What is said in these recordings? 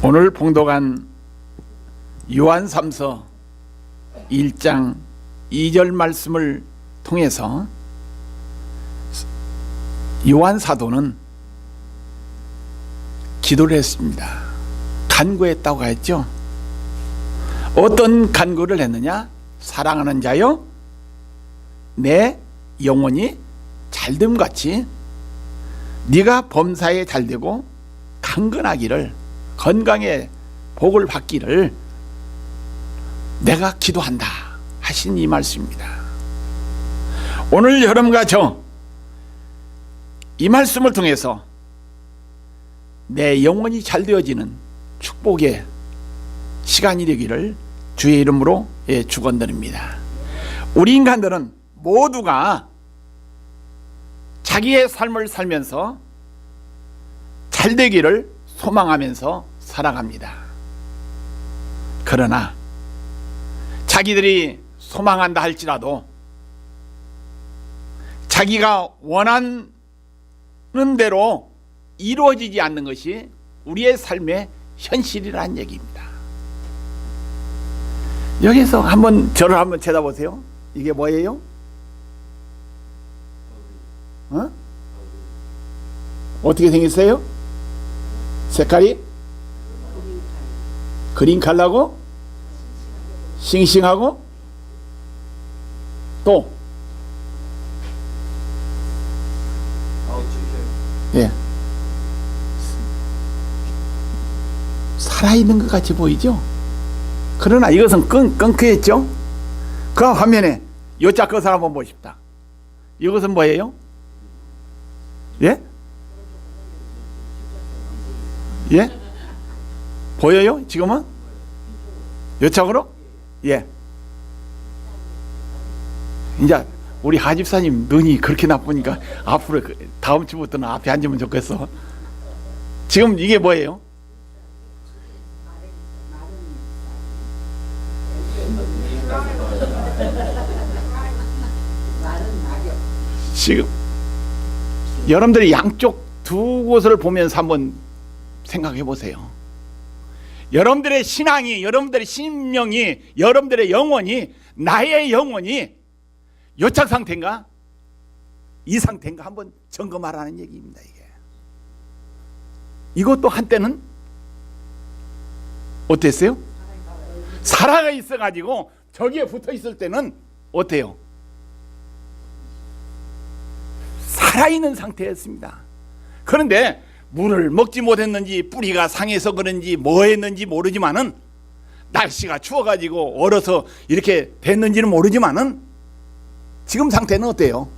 오늘 봉독한 요한3서 1장 2절 말씀을 통해서 요한 사도는 기도를 했습니다. 간구했다고 했죠. 어떤 간구를 했느냐? 사랑하는 자여, 내 영혼이 잘됨같이 네가 범사에 잘되고 강건하기를, 건강에 복을 받기를 내가 기도한다 하신 이 말씀입니다. 오늘 여러분과 저 이 말씀을 통해서 내 영혼이 잘 되어지는 축복의 시간이 되기를 주의 이름으로 축원드립니다. 우리 인간들은 모두가 자기의 삶을 살면서 잘 되기를 소망하면서 살아갑니다. 그러나 자기들이 소망한다 할지라도 자기가 원하는 대로 이루어지지 않는 것이 우리의 삶의 현실이라는 얘기입니다. 여기서 한번 저를 한번 쳐다보세요. 이게 뭐예요? 어떻게 생겼어요? 색깔이? 그린 칼라고? 싱싱하고? 또? 예. 살아있는 것 같이 보이죠? 그러나 이것은 끙끙했죠? 그 화면에 요자 것을 한번 보십시다. 이것은 뭐예요? 예? 예? 보여요? 지금은? 요착으로? 예. 이제 우리 하집사님 눈이 그렇게 나쁘니까 앞으로 다음 주부터는 앞에 앉으면 좋겠어. 지금 이게 뭐예요? 지금 여러분들이 양쪽 두 곳을 보면서 한번 생각해 보세요. 여러분들의 신앙이, 여러분들의 심령이, 여러분들의 영혼이, 나의 영혼이 요착 상태인가? 이 상태인가? 한번 점검하라는 얘기입니다. 이게 이것도 한때는 어땠어요? 살아가 있어가지고 저기에 붙어 있을 때는 어때요? 살아있는 상태였습니다. 그런데 물을 먹지 못했는지 뿌리가 상해서 그런지 뭐 했는지 모르지만은, 날씨가 추워가지고 얼어서 이렇게 됐는지는 모르지만은 지금 상태는 어때요?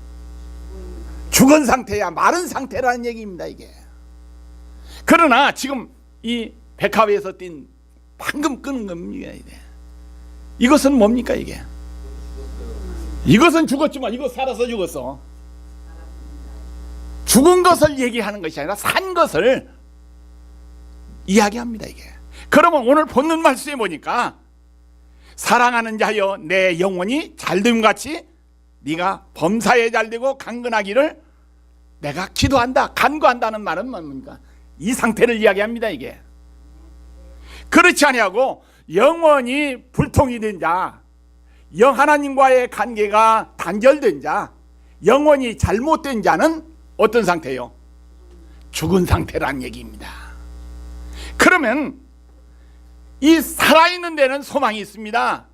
죽은 상태야, 마른 상태라는 얘기입니다. 이게. 그러나 지금 이 백합에서 띈 방금 끄는 겁니다. 이것은 뭡니까? 이게 이것은 죽었지만 이거 살아서 죽었어. 죽은 것을 얘기하는 것이 아니라 산 것을 이야기합니다. 이게. 그러면 오늘 본문 말씀에 보니까 사랑하는 자여, 내 영혼이 잘됨같이 네가 범사에 잘되고 강건하기를 내가 기도한다. 간구한다는 말은 뭡니까? 이 상태를 이야기합니다. 이게. 그렇지 아니하고 영원히 불통이 된 자, 하나님과의 관계가 단절된 자, 영원히 잘못된 자는 어떤 상태요? 죽은 상태란 얘기입니다. 그러면 이 살아있는 데는 소망이 있습니다.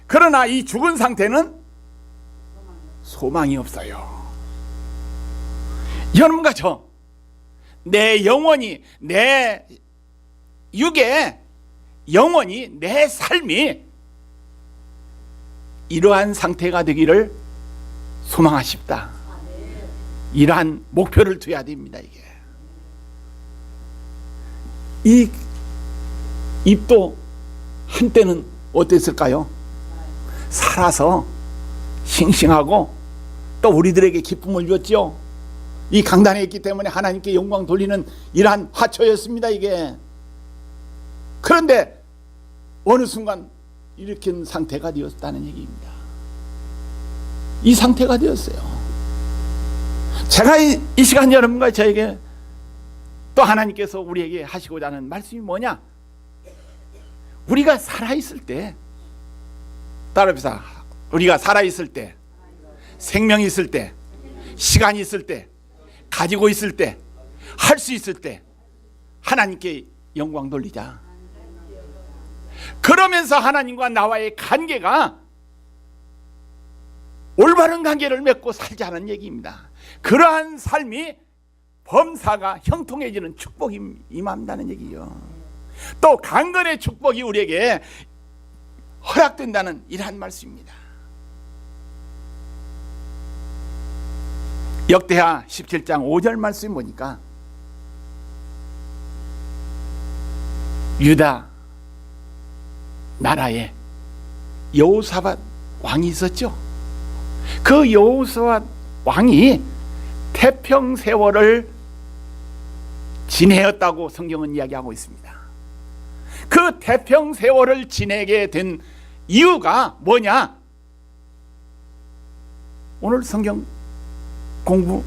그러나 이 죽은 상태는 소망이 없어요. 여러분과 저, 내 영혼이, 내 육의 영혼이, 내 삶이 이러한 상태가 되기를 소망하십다. 이러한 목표를 둬야 됩니다. 이게. 이 잎도 한때는 어땠을까요? 살아서 싱싱하고 또 우리들에게 기쁨을 줬죠. 이 강단에 있기 때문에 하나님께 영광 돌리는 이러한 화초였습니다. 이게. 그런데 어느 순간 이렇게 상태가 되었다는 얘기입니다. 이 상태가 되었어요. 제가 이 시간 여러분과 저에게 또 하나님께서 우리에게 하시고자 하는 말씀이 뭐냐? 우리가 살아있을 때, 따라합시다. 우리가 살아있을 때, 생명이 있을 때, 시간이 있을 때, 가지고 있을 때, 할 수 있을 때 하나님께 영광 돌리자. 그러면서 하나님과 나와의 관계가 올바른 관계를 맺고 살자는 얘기입니다. 그러한 삶이 범사가 형통해지는 축복이 임한다는 얘기요. 또 강건의 축복이 우리에게 허락된다는 이러한 말씀입니다. 역대하 17장 5절 말씀 보니까 유다 나라에 여호사밧 왕이 있었죠. 그 여호사밧 왕이 태평세월을 지내었다고 성경은 이야기하고 있습니다. 그 태평세월을 지내게 된 이유가 뭐냐? 오늘 성경 공부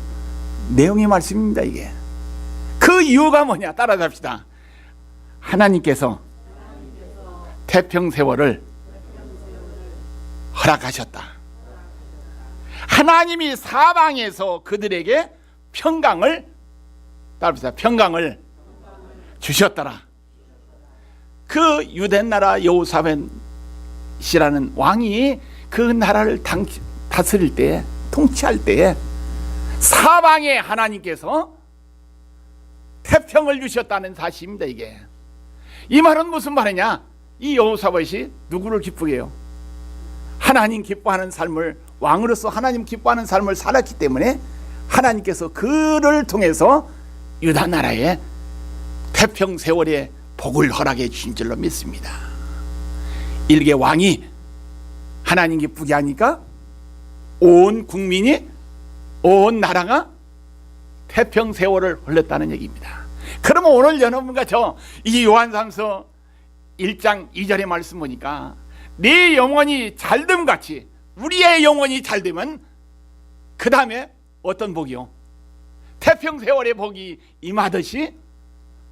내용의 말씀입니다. 이게 그 이유가 뭐냐? 따라잡시다. 하나님께서 태평세월을 허락하셨다. 하나님이 사방에서 그들에게 평강을, 따라합시다. 평강을 주셨더라. 그 유대 나라 여호사밧이라는 왕이 그 나라를 다스릴 때, 통치할 때에 사방에 하나님께서 태평을 주셨다는 사실입니다. 이게 이 말은 무슨 말이냐? 이 여호사밧이 누구를 기쁘게 해요? 하나님 기뻐하는 삶을, 왕으로서 하나님 기뻐하는 삶을 살았기 때문에 하나님께서 그를 통해서 유다 나라에 태평세월의 복을 허락해 주신 줄로 믿습니다. 일개 왕이 하나님 기쁘게 하니까 온 국민이, 온 나라가 태평세월을 흘렸다는 얘기입니다. 그러면 오늘 여러분과 저 이 요한삼서 1장 2절의 말씀 보니까 네 영혼이 잘됨 같이 우리의 영혼이 잘되면 그 다음에 어떤 복이요? 태평세월의 복이 임하듯이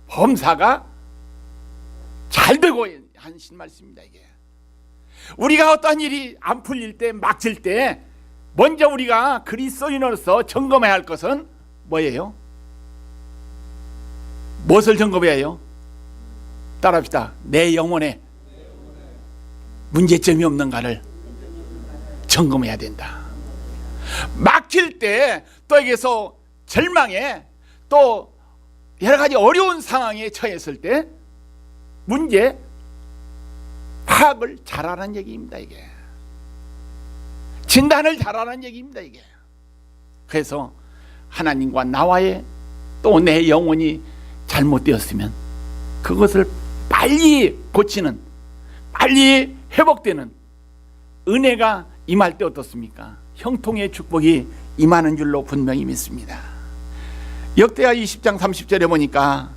범사가 잘되고 하신 말씀입니다. 이게 우리가 어떠한 일이 안 풀릴 때, 막힐 때 먼저 우리가 그리스도인으로서 점검해야 할 것은 뭐예요? 무엇을 점검해야 해요? 따라합시다. 내 영혼에 문제점이 없는가를 점검해야 된다. 막힐 때, 또 여기서 절망에, 또 여러 가지 어려운 상황에 처했을 때 문제 파악을 잘하라는 얘기입니다. 이게 진단을 잘하라는 얘기입니다. 이게 그래서 하나님과 나와의, 또 내 영혼이 잘못되었으면 그것을 빨리 고치는, 빨리 회복되는 은혜가 임할 때 어떻습니까? 형통의 축복이 임하는 줄로 분명히 믿습니다. 역대하 20장 30절에 보니까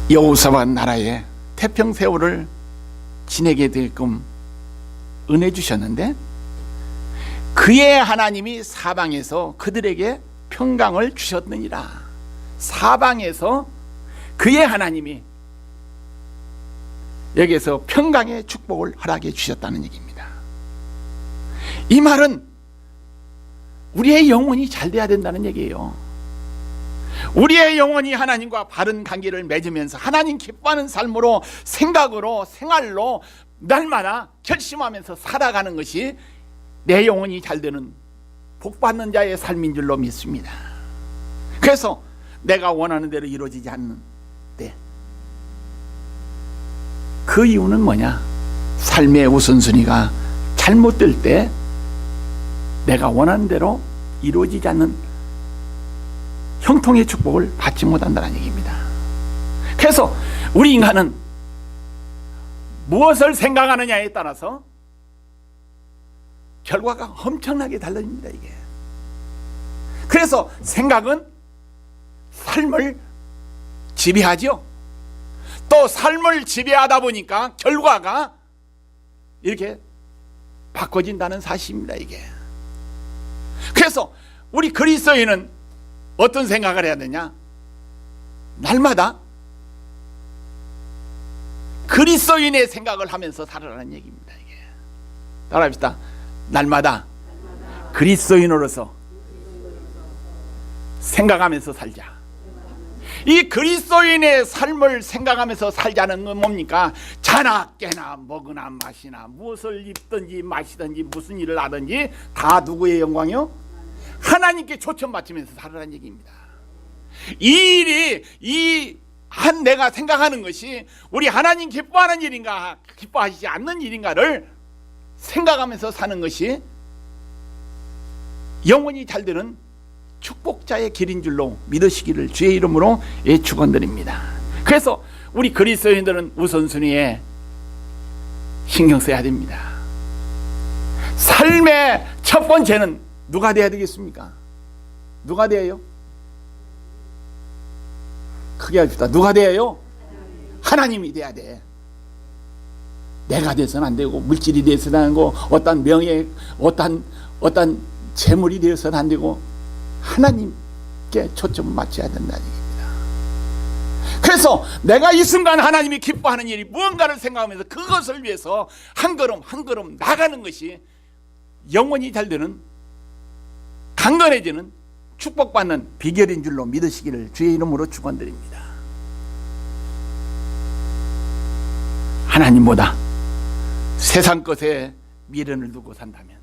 여호사밧 나라에 태평세월을 지내게 되게끔 은혜 주셨는데 그의 하나님이 사방에서 그들에게 평강을 주셨느니라. 사방에서 그의 하나님이 여기에서 평강의 축복을 허락해 주셨다는 얘기입니다. 이 말은 우리의 영혼이 잘 돼야 된다는 얘기예요. 우리의 영혼이 하나님과 바른 관계를 맺으면서 하나님 기뻐하는 삶으로, 생각으로, 생활로 날마다 결심하면서 살아가는 것이 내 영혼이 잘 되는 복받는 자의 삶인 줄로 믿습니다. 그래서 내가 원하는 대로 이루어지지 않는 때, 그 이유는 뭐냐? 삶의 우선순위가 잘못될 때 내가 원하는 대로 이루어지지 않는 형통의 축복을 받지 못한다는 얘기입니다. 그래서 우리 인간은 무엇을 생각하느냐에 따라서 결과가 엄청나게 달라집니다. 이게 그래서 생각은 삶을 지배하죠. 또 삶을 지배하다 보니까 결과가 이렇게 바꿔진다는 사실입니다. 이게 그래서 우리 그리스도인은 어떤 생각을 해야 되냐? 날마다 그리스도인의 생각을 하면서 살아라는 얘기입니다. 이게 따라합시다. 날마다 그리스도인으로서 생각하면서 살자. 이 그리스도인의 삶을 생각하면서 살자는 건 뭡니까? 자나 깨나 먹으나 마시나 무엇을 입든지 마시든지 무슨 일을 하든지 다 누구의 영광이요? 하나님께 초점 맞추면서 살아라는 얘기입니다. 이 일이 내가 생각하는 것이 우리 하나님 기뻐하는 일인가 기뻐하시지 않는 일인가를 생각하면서 사는 것이 영원히 잘 되는 축복자의 길인 줄로 믿으시기를 주의 이름으로 축원드립니다. 그래서 우리 그리스도인들은 우선순위에 신경 써야 됩니다. 삶의 첫 번째는 누가 돼야 되겠습니까? 누가 돼요? 크게 합시다. 누가 돼요? 하나님이 돼야 돼. 내가 돼서는 안 되고 물질이 돼서는 안 되고 어떤 명예 어떤 재물이 되어서는 안 되고 하나님께 초점을 맞춰야 된다는 얘기입니다. 그래서 내가 이 순간 하나님이 기뻐하는 일이 무언가를 생각하면서 그것을 위해서 한 걸음 한 걸음 나가는 것이 영원히 잘 되는 강건해지는 축복받는 비결인 줄로 믿으시기를 주의 이름으로 축원드립니다. 하나님보다 세상 것에 미련을 두고 산다면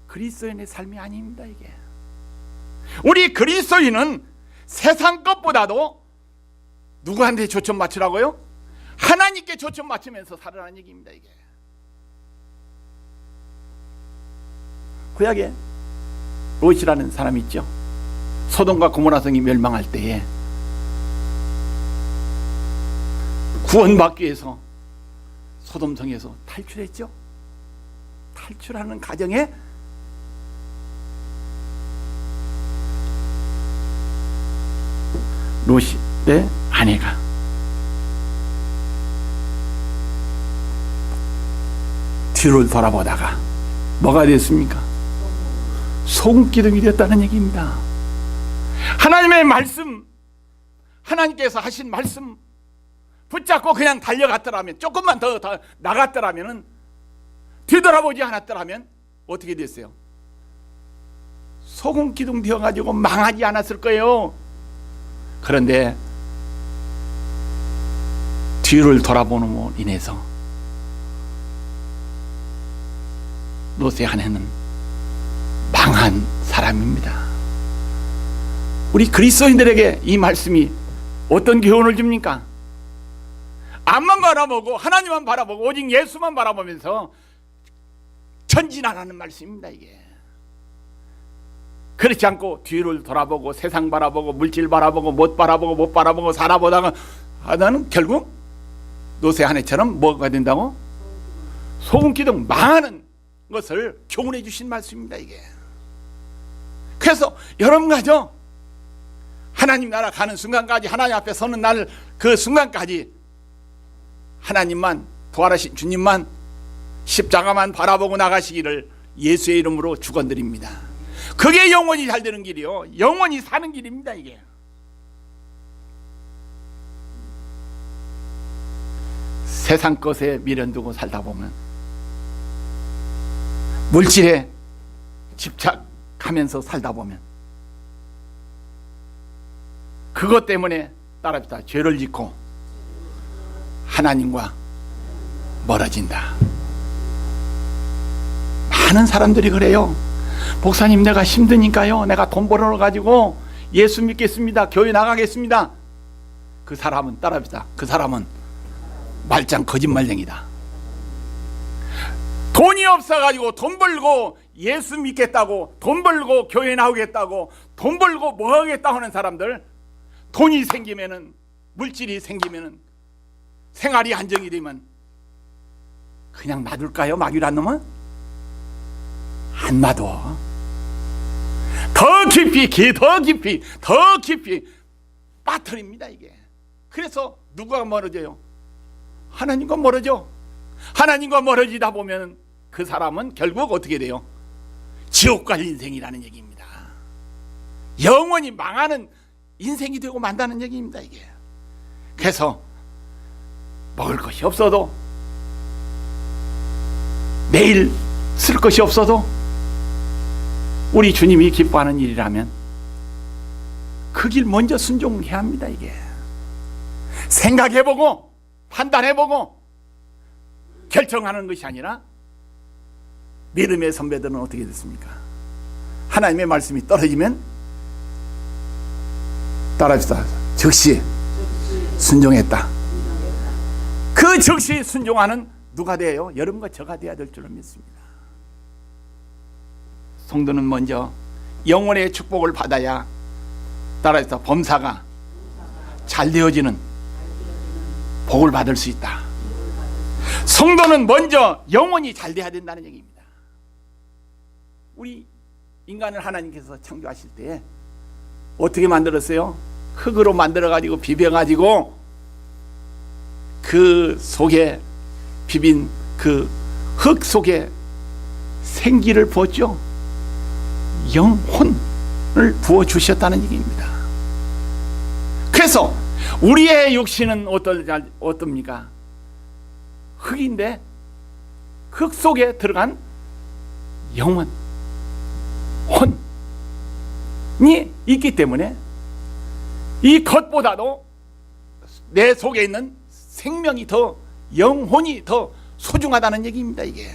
그리스도인의 삶이 아닙니다. 이게 우리 그리스도인은 세상 것보다도 누구한테 초점 맞추라고요? 하나님께 초점 맞추면서 살아라는 얘기입니다. 이게 구약에 롯이라는 사람이 있죠. 소돔과 고모라 성이 멸망할 때에 구원받기 위해서 소돔 성에서 탈출했죠. 탈출하는 과정에 롯의 아내가 뒤를 돌아보다가 뭐가 됐습니까? 소금기둥이 됐다는 얘기입니다. 하나님의 말씀, 하나님께서 하신 말씀 붙잡고 그냥 달려갔더라면, 조금만 더 나갔더라면, 뒤돌아보지 않았더라면 어떻게 됐어요? 소금기둥 되어가지고 망하지 않았을 거예요. 그런데 뒤를 돌아보는 인해서 롯의 아내는 망한 사람입니다. 우리 그리스도인들에게 이 말씀이 어떤 교훈을 줍니까? 앞만 바라보고 하나님만 바라보고 오직 예수만 바라보면서 전진하라는 말씀입니다. 이게 그렇지 않고 뒤를 돌아보고 세상 바라보고 물질 바라보고 못 바라보고 살아보다가 나는 결국 롯의 아내처럼 뭐가 된다고? 소금기둥 망하는 것을 교훈해 주신 말씀입니다. 이게 그래서 여러분 가죠. 하나님 나라 가는 순간까지, 하나님 앞에 서는 날 그 순간까지 하나님만, 부활하신 주님만, 십자가만 바라보고 나가시기를 예수의 이름으로 축원드립니다. 그게 영원히 잘 되는 길이요, 영원히 사는 길입니다. 이게 세상 것에 미련 두고 살다 보면, 물질에 집착하면서 살다 보면 그것 때문에 따라합시다. 죄를 짓고 하나님과 멀어진다. 많은 사람들이 그래요. 목사님, 내가 힘드니까요, 내가 돈 벌어 가지고 예수 믿겠습니다, 교회 나가겠습니다. 그 사람은 따라합시다. 그 사람은 말짱 거짓말쟁이다. 돈이 없어가지고 돈 벌고 예수 믿겠다고, 돈 벌고 교회 나오겠다고, 돈 벌고 뭐 하겠다고 하는 사람들, 돈이 생기면은, 물질이 생기면은, 생활이 안정이 되면 그냥 놔둘까요? 마귀란 놈은? 안 놔둬. 더 깊이 빠뜨립니다. 이게 그래서 누가 멀어져요? 하나님과 멀어져. 하나님과 멀어지다 보면 그 사람은 결국 어떻게 돼요? 지옥 갈 인생이라는 얘기입니다. 영원히 망하는 인생이 되고 만다는 얘기입니다. 이게. 그래서 먹을 것이 없어도, 내일 쓸 것이 없어도 우리 주님이 기뻐하는 일이라면 그 길 먼저 순종해야 합니다. 이게 생각해보고 판단해보고 결정하는 것이 아니라, 믿음의 선배들은 어떻게 됐습니까? 하나님의 말씀이 떨어지면 따라합시다. 즉시 순종했다. 그 즉시 순종하는 누가 돼요? 여러분과 저가 돼야 될 줄로 믿습니다. 성도는 먼저 영혼의 축복을 받아야, 따라해서 범사가 잘 되어지는 복을 받을 수 있다. 성도는 먼저 영혼이 잘 돼야 된다는 얘기입니다. 우리 인간을 하나님께서 창조하실 때 어떻게 만들었어요? 흙으로 만들어가지고 비벼가지고 그 속에 비빈 그 흙 속에 생기를 부었죠. 영혼을 부어주셨다는 얘기입니다. 그래서 우리의 육신은 어떻습니까? 흙인데 흙 속에 들어간 영혼, 혼이 있기 때문에 이 것보다도 내 속에 있는 생명이 더, 영혼이 더 소중하다는 얘기입니다. 이게.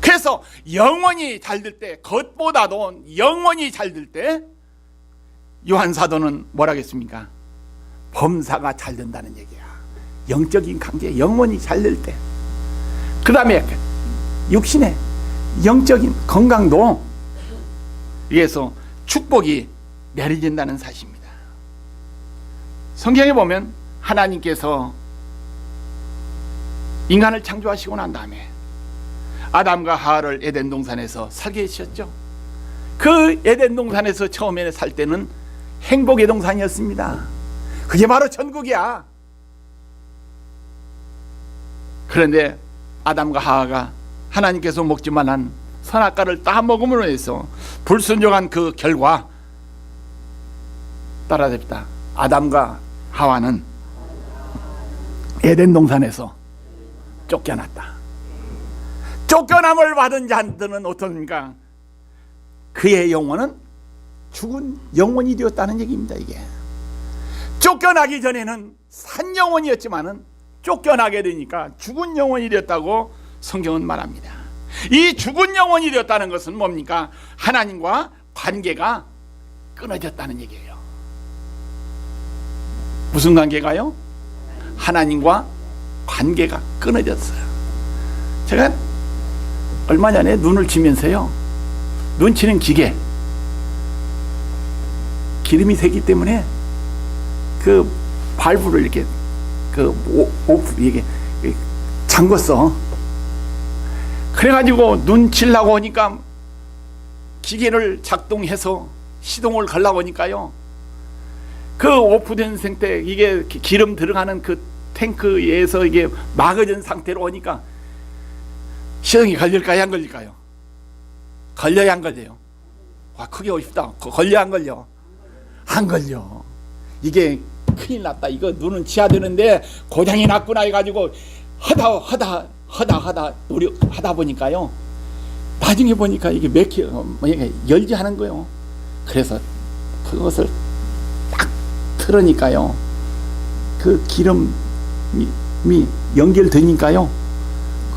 그래서 영혼이 잘 될 때, 것보다도 영혼이 잘 될 때 요한사도는 뭐라 했습니까? 범사가 잘 된다는 얘기야. 영적인 관계, 영혼이 잘 될 때, 그 다음에 육신의 영적인 건강도 위해서 축복이 내려진다는 사실입니다. 성경에 보면 하나님께서 인간을 창조하시고 난 다음에 아담과 하와를 에덴 동산에서 살게 해주셨죠. 그 에덴 동산에서 처음에 살 때는 행복의 동산이었습니다. 그게 바로 천국이야. 그런데 아담과 하와가 하나님께서 먹지 말란 선악과를 다 먹음으로 해서 불순종한 그 결과, 따라잡다, 아담과 하와는 에덴 동산에서 쫓겨났다. 쫓겨남을 받은 자들은 어떻습니까? 그의 영혼은 죽은 영혼이 되었다는 얘기입니다. 이게 쫓겨나기 전에는 산 영혼이었지만은 쫓겨나게 되니까 죽은 영혼이 되었다고 성경은 말합니다. 이 죽은 영혼이 되었다는 것은 뭡니까? 하나님과 관계가 끊어졌다는 얘기예요. 무슨 관계가요? 하나님과 관계가 끊어졌어요. 제가 얼마 전에 눈을 치면서요, 눈 치는 기계, 기름이 새기 때문에 그 발브를 이렇게 이게 잠궜어. 그래가지고 눈 칠라고 하니까 기계를 작동해서 시동을 걸라고 하니까요, 그 오프된 상태, 이게 기름 들어가는 그 탱크에서 이게 막아진 상태로 오니까 시동이 걸릴까요, 안 걸릴까요? 걸려야 안 걸려요? 와, 크게 오고 싶다. 걸려 안 걸려? 안 걸려. 이게 큰일 났다. 이거 눈은 치야 되는데 고장이 났구나 해가지고 하다 노력하다 보니까요, 나중에 보니까 이게 열지 하는 거예요. 그래서 그것을 딱 틀으니까요, 그 기름이 연결되니까요,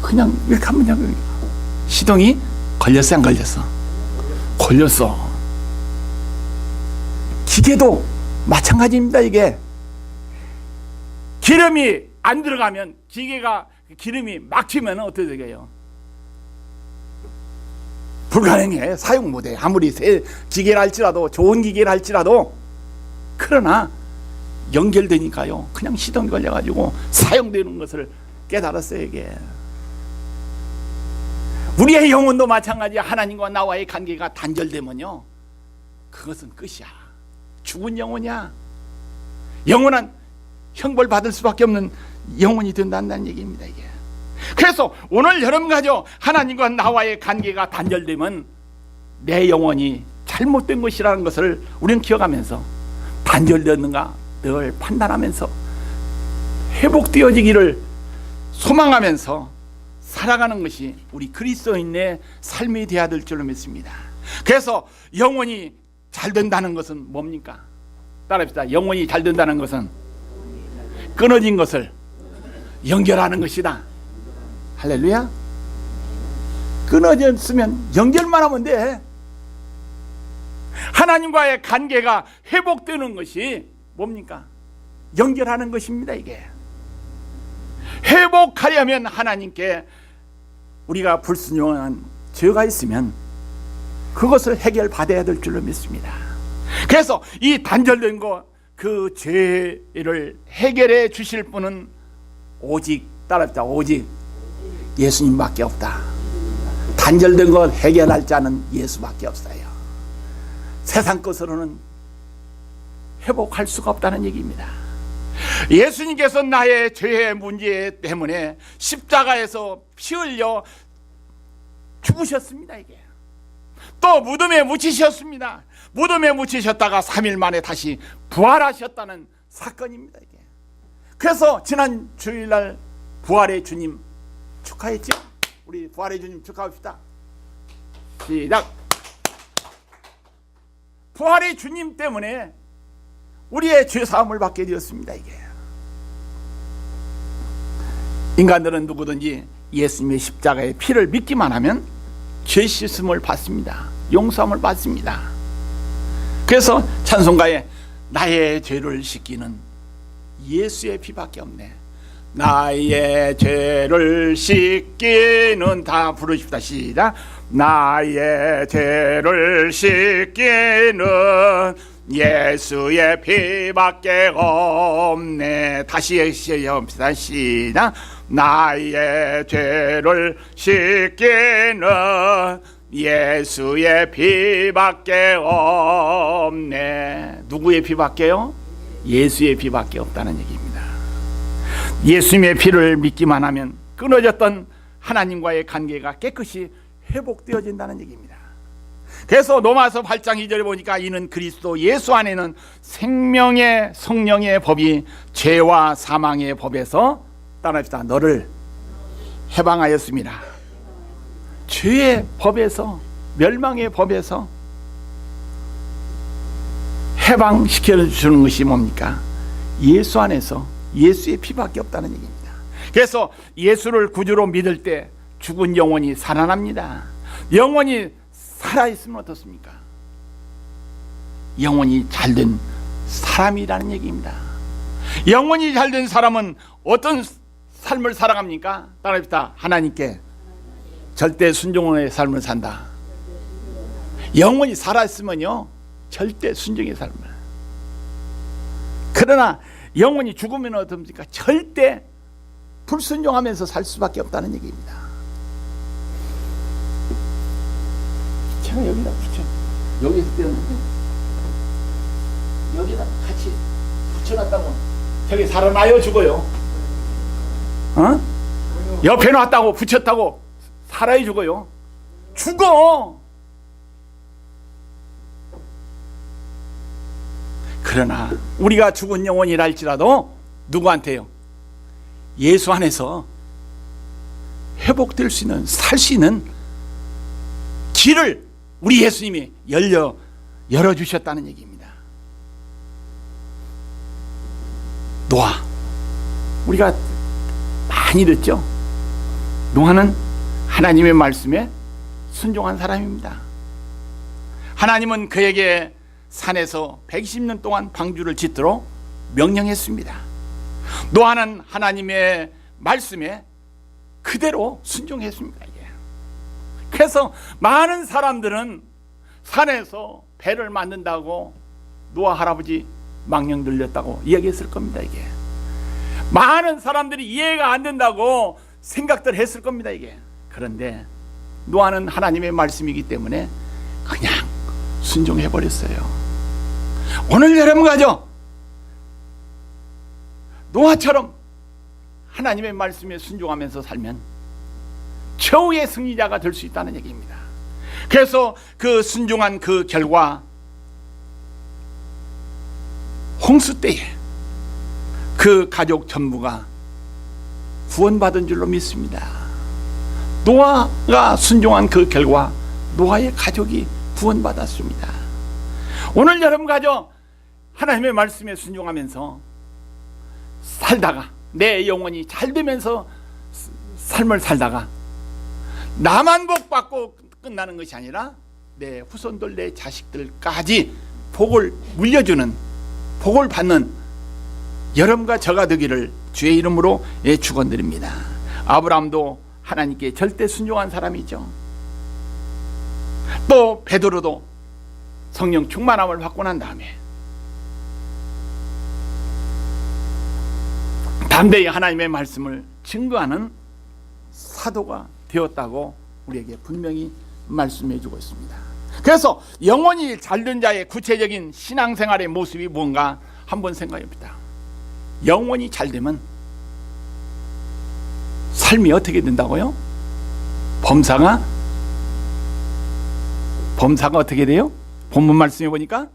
그냥 이렇게 하면 시동이 걸렸어, 안 걸렸어? 걸렸어. 기계도 마찬가지입니다. 이게 기름이 안 들어가면, 기계가 기름이 막히면 어떻게 돼요? 불가능해. 사용 못해. 아무리 새 기계라 할지라도, 좋은 기계라 할지라도. 그러나 연결되니까요, 그냥 시동이 걸려가지고 사용되는 것을 깨달았어요. 이게 우리의 영혼도 마찬가지야. 하나님과 나와의 관계가 단절되면요, 그것은 끝이야. 죽은 영혼이야. 영원한 형벌 받을 수밖에 없는 영혼이 된다는 얘기입니다. 이게. 그래서 오늘 여러분 가죠, 하나님과 나와의 관계가 단절되면 내 영혼이 잘못된 것이라는 것을 우리는 기억하면서 단절되었는가 늘 판단하면서 회복되어지기를 소망하면서 살아가는 것이 우리 그리스도인의 삶이 되어야 될 줄로 믿습니다. 그래서 영혼이 잘 된다는 것은 뭡니까? 따라합시다. 영혼이 잘 된다는 것은 끊어진 것을 연결하는 것이다. 할렐루야. 끊어졌으면 연결만 하면 돼. 하나님과의 관계가 회복되는 것이 뭡니까? 연결하는 것입니다. 이게 회복하려면 하나님께 우리가 불순종한 죄가 있으면 그것을 해결받아야 될 줄로 믿습니다. 그래서 이 단절된 것, 그 죄를 해결해 주실 분은 오직, 따라합시다, 오직 예수님밖에 없다. 단절된 것 해결할 자는 예수밖에 없어요. 세상 것으로는 회복할 수가 없다는 얘기입니다. 예수님께서 나의 죄의 문제 때문에 십자가에서 피 흘려 죽으셨습니다. 이게 또 무덤에 묻히셨습니다. 무덤에 묻히셨다가 3일 만에 다시 부활하셨다는 사건입니다. 이게 그래서 지난 주일날 부활의 주님 축하했죠. 우리 부활의 주님 축하합시다. 시작. 부활의 주님 때문에 우리의 죄사함을 받게 되었습니다. 이게 인간들은 누구든지 예수님의 십자가의 피를 믿기만 하면 죄 씻음을 받습니다. 용서함을 받습니다. 그래서 찬송가에 나의 죄를 씻기는 예수의 피밖에 없네. 나의 죄를 씻기는, 다 부르십시다. 시작. 나의 죄를 씻기는 예수의 피밖에 없네. 다시 해봅시다. 시작. 나의 죄를 씻기는 예수의 피밖에 없네. 누구의 피밖에요? 예수의 피밖에 없다는 얘기입니다. 예수님의 피를 믿기만 하면 끊어졌던 하나님과의 관계가 깨끗이 회복되어진다는 얘기입니다. 그래서 로마서 8장 2절에 보니까 이는 그리스도 예수 안에는 생명의 성령의 법이 죄와 사망의 법에서, 따라합시다, 너를 해방하였습니다. 죄의 법에서, 멸망의 법에서 해방시켜 주는 것이 뭡니까? 예수 안에서 예수의 피밖에 없다는 얘기입니다. 그래서 예수를 구주로 믿을 때 죽은 영혼이 살아납니다. 영혼이 살아있으면 어떻습니까? 영혼이 잘된 사람이라는 얘기입니다. 영혼이 잘된 사람은 어떤 삶을 살아갑니까? 따라합시다. 하나님께 절대 순종의 삶을 산다. 영혼이 살아있으면요 절대 순종의 삶을. 그러나 영혼이 죽으면 어떻습니까? 절대 불순종하면서 살 수밖에 없다는 얘기입니다. 제가 여기다 붙여, 여기서 떼었는데 여기다 같이 붙여놨다고 저기 살아나요 죽어요? 어? 옆에 놨다고 붙였다고 살아요 죽어요? 죽어. 그러나 우리가 죽은 영혼이라 할지라도 누구한테요? 예수 안에서 회복될 수 있는, 살 수 있는 길을 우리 예수님이 열어주셨다는 얘기입니다. 노아, 우리가 많이 듣죠? 노아는 하나님의 말씀에 순종한 사람입니다. 하나님은 그에게 산에서 120년 동안 방주를 짓도록 명령했습니다. 노아는 하나님의 말씀에 그대로 순종했습니다. 그래서 많은 사람들은 산에서 배를 만든다고 노아 할아버지 망령 들렸다고 이야기했을 겁니다. 이게 많은 사람들이 이해가 안 된다고 생각들 했을 겁니다. 이게 그런데 노아는 하나님의 말씀이기 때문에 그냥 순종해 버렸어요. 오늘 여러분 가죠, 노아처럼 하나님의 말씀에 순종하면서 살면 최후의 승리자가 될 수 있다는 얘기입니다. 그래서 그 순종한 그 결과 홍수 때에 그 가족 전부가 구원받은 줄로 믿습니다. 노아가 순종한 그 결과 노아의 가족이 구원받았습니다. 오늘 여러분 가족 하나님의 말씀에 순종하면서 살다가 내 영혼이 잘 되면서 삶을 살다가 나만 복받고 끝나는 것이 아니라 내 후손들, 내 자식들까지 복을 물려주는, 복을 받는 여러분과 저가 되기를 주의 이름으로 축원드립니다. 아브라함도 하나님께 절대 순종한 사람이죠. 또 베드로도 성령 충만함을 받고 난 다음에 담대히 하나님의 말씀을 증거하는 사도가 되었다고 우리에게 분명히 말씀해 주고 있습니다. 그래서 영원히 잘된 자의 구체적인 신앙생활의 모습이 뭔가 한번 생각해 봅니다. 영원히 잘되면 삶이 어떻게 된다고요? 범사가 어떻게 돼요? 본문 말씀해 보니까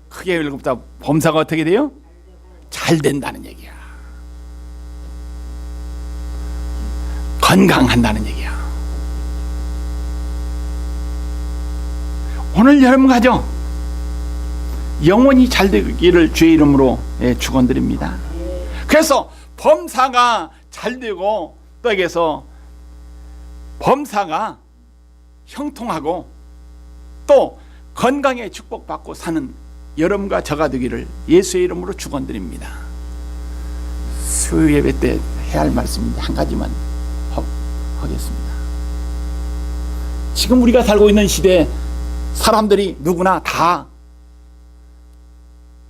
크게 읽어보다 범사가 어떻게 돼요? 잘 된다는 얘기야. 건강한다는 얘기야. 오늘 여러분 가정 영원히 잘 되기를 주의 이름으로 축원드립니다. 그래서 범사가 잘 되고 또 여기서 범사가 형통하고 또 건강에 축복받고 사는 여러분과 저가 되기를 예수의 이름으로 축원드립니다. 수요 예배 때 해야 할 말씀인데 한 가지만 하겠습니다. 지금 우리가 살고 있는 시대에 사람들이 누구나 다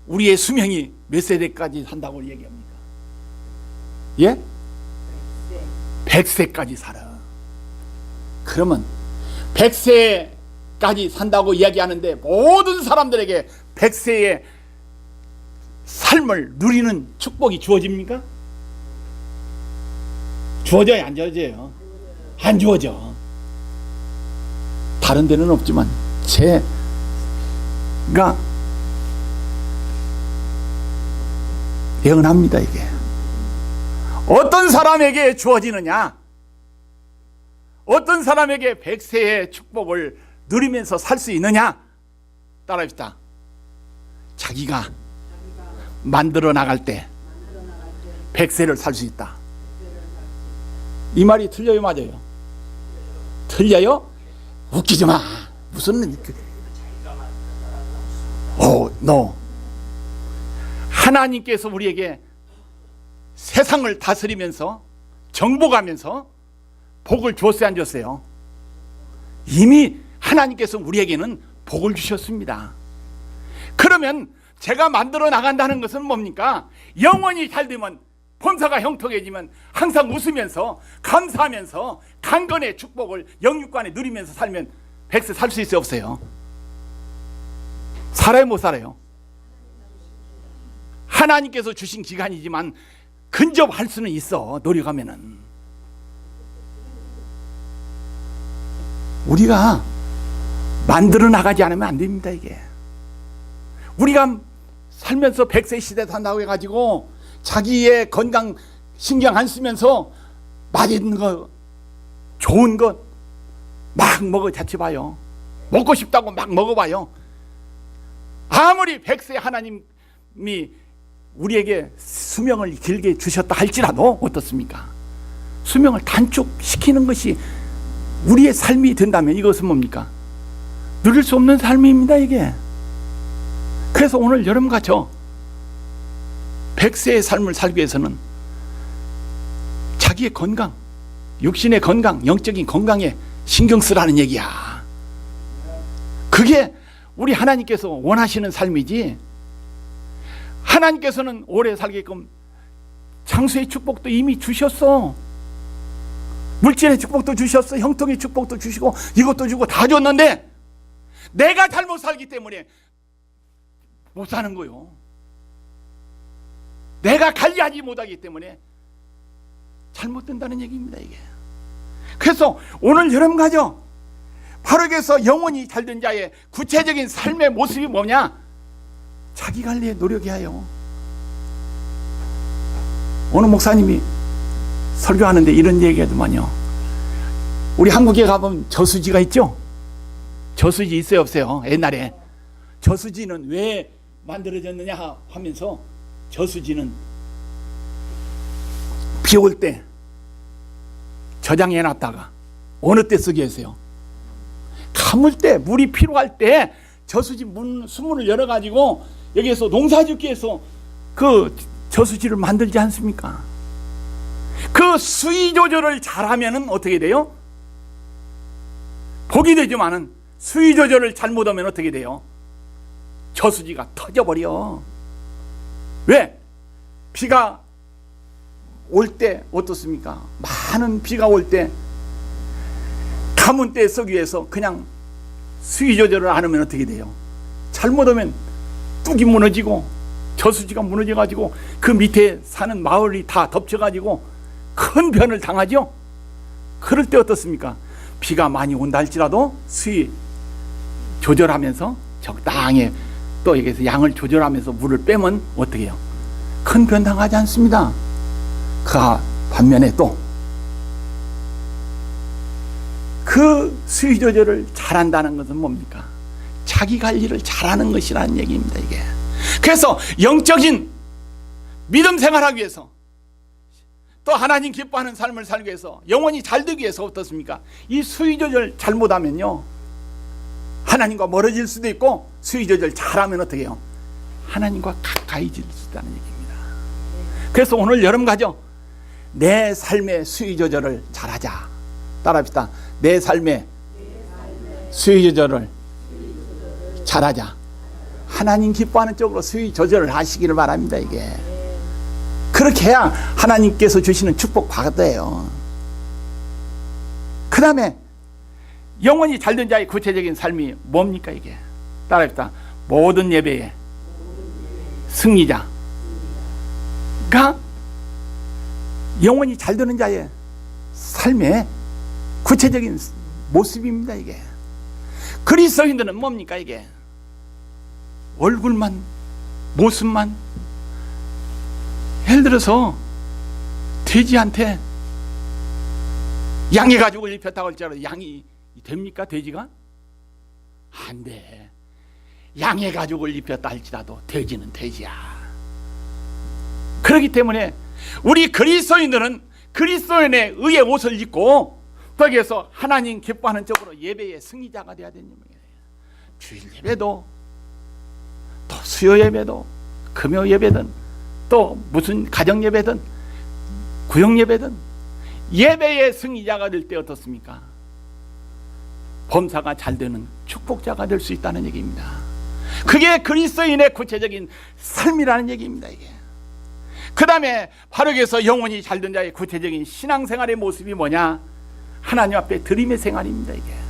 우리의 수명이 몇 세대까지 산다고 얘기합니까? 예? 100세까지 살아. 그러면 100세까지 산다고 이야기하는데 모든 사람들에게 100세의 삶을 누리는 축복이 주어집니까? 주어져요, 안 주어져요? 안 주어져. 다른 데는 없지만 제가 예언합니다. 이게 어떤 사람에게 주어지느냐, 어떤 사람에게 100세의 축복을 누리면서 살 수 있느냐, 따라합시다. 자기가 만들어 나갈 때 100세를 살 수 있다. 이 말이 틀려요, 맞아요? 틀려요? 웃기지 마. 무슨 너 하나님께서 우리에게 세상을 다스리면서 정복하면서 복을 줬어요, 안 줬어요? 이미 하나님께서 우리에게는 복을 주셨습니다. 그러면 제가 만들어 나간다는 것은 뭡니까? 영원히 잘 되면, 범사가 형통해지면 항상 웃으면서 감사하면서 강건의 축복을 영육간에 누리면서 살면 100세 살 수 있어요, 없어요? 살아요, 못 살아요? 하나님께서 주신 기간이지만 근접할 수는 있어, 노력하면은. 우리가 만들어 나가지 않으면 안 됩니다. 이게 우리가 살면서 100세 시대 산다고 해가지고 자기의 건강 신경 안 쓰면서 맛있는 거, 좋은 것 막 먹어 자체 봐요. 먹고 싶다고 막 먹어봐요. 아무리 100세 하나님이 우리에게 수명을 길게 주셨다 할지라도 어떻습니까? 수명을 단축시키는 것이 우리의 삶이 된다면 이것은 뭡니까? 누릴 수 없는 삶입니다, 이게. 그래서 오늘 여러분과 저 100세의 삶을 살기 위해서는 자기의 건강, 육신의 건강, 영적인 건강에 신경 쓰라는 얘기야. 그게 우리 하나님께서 원하시는 삶이지, 하나님께서는 오래 살게끔 장수의 축복도 이미 주셨어. 물질의 축복도 주셨어. 형통의 축복도 주시고 이것도 주고 다 줬는데 내가 잘못 살기 때문에 못 사는 거요. 내가 관리하지 못하기 때문에 잘못된다는 얘기입니다, 이게. 그래서 오늘 여러분 가죠, 바로 여기서 영혼이 잘된 자의 구체적인 삶의 모습이 뭐냐? 자기 관리에 노력해야 해요. 어느 목사님이 설교하는데 이런 얘기하더만요. 우리 한국에 가보면 저수지가 있죠? 저수지 있어요, 없어요? 옛날에. 저수지는 왜 만들어졌느냐 하면서, 저수지는 비 올 때 저장해 놨다가 어느 때 쓰게 했어요? 가물 때, 물이 필요할 때 저수지 수문을 열어가지고 여기에서 농사짓기 위해서 그 저수지를 만들지 않습니까? 그 수위 조절을 잘하면 어떻게 돼요? 복이 되지만은 수위 조절을 잘못하면 어떻게 돼요? 저수지가 터져버려. 왜? 비가 올 때 어떻습니까? 많은 비가 올 때 가문 때 쓰기 위해서 그냥 수위 조절을 안 하면 어떻게 돼요? 잘못하면 뚝이 무너지고 저수지가 무너져가지고 그 밑에 사는 마을이 다 덮쳐가지고 큰 변을 당하죠. 그럴 때 어떻습니까? 비가 많이 온다 할지라도 수위 조절하면서 적당히 또 여기서 양을 조절하면서 물을 빼면 어떻게 해요? 큰 변 당하지 않습니다. 그 반면에 또 그 수위 조절을 잘한다는 것은 뭡니까? 자기 관리를 잘하는 것이라는 얘기입니다, 이게. 그래서 영적인 믿음 생활하기 위해서, 또 하나님 기뻐하는 삶을 살기 위해서, 영혼이 잘 되기 위해서 어떻습니까? 이 수위 조절 잘못하면요, 하나님과 멀어질 수도 있고, 수위 조절 잘하면 어떻게 해요? 하나님과 가까이질 수 있다는 얘기입니다. 그래서 오늘 여러분 가죠. 내 삶의 수위 조절을 잘하자. 따라합시다. 내 삶의 수위 조절을 잘하자. 하나님 기뻐하는 쪽으로 수위 조절을 하시기를 바랍니다, 이게. 그렇게 해야 하나님께서 주시는 축복 받아요. 그 다음에 영혼이 잘된 자의 구체적인 삶이 뭡니까, 이게? 따라합시다. 모든 예배의 승리자가 영혼이 잘되는 자의 삶의 구체적인 모습입니다, 이게. 그리스도인들은 뭡니까, 이게? 얼굴만, 모습만. 예를 들어서 돼지한테 양의 가죽을 입혔다고 할지라도 양이 됩니까, 돼지가? 안 돼. 양의 가죽을 입혔다 할지라도 돼지는 돼지야. 그렇기 때문에 우리 그리스도인들은 그리스도인의 의의 옷을 입고 거기에서 하나님 기뻐하는 쪽으로 예배의 승리자가 되어야 되는 거예요. 주일 예배도, 또 수요 예배도, 금요 예배든, 또 무슨 가정 예배든, 구역 예배든, 예배의 승리자가 될 때 어떻습니까? 범사가 잘 되는 축복자가 될 수 있다는 얘기입니다. 그게 그리스도인의 구체적인 삶이라는 얘기입니다, 이게. 그 다음에 바로 여기서 영혼이 잘된 자의 구체적인 신앙생활의 모습이 뭐냐? 하나님 앞에 드림의 생활입니다, 이게.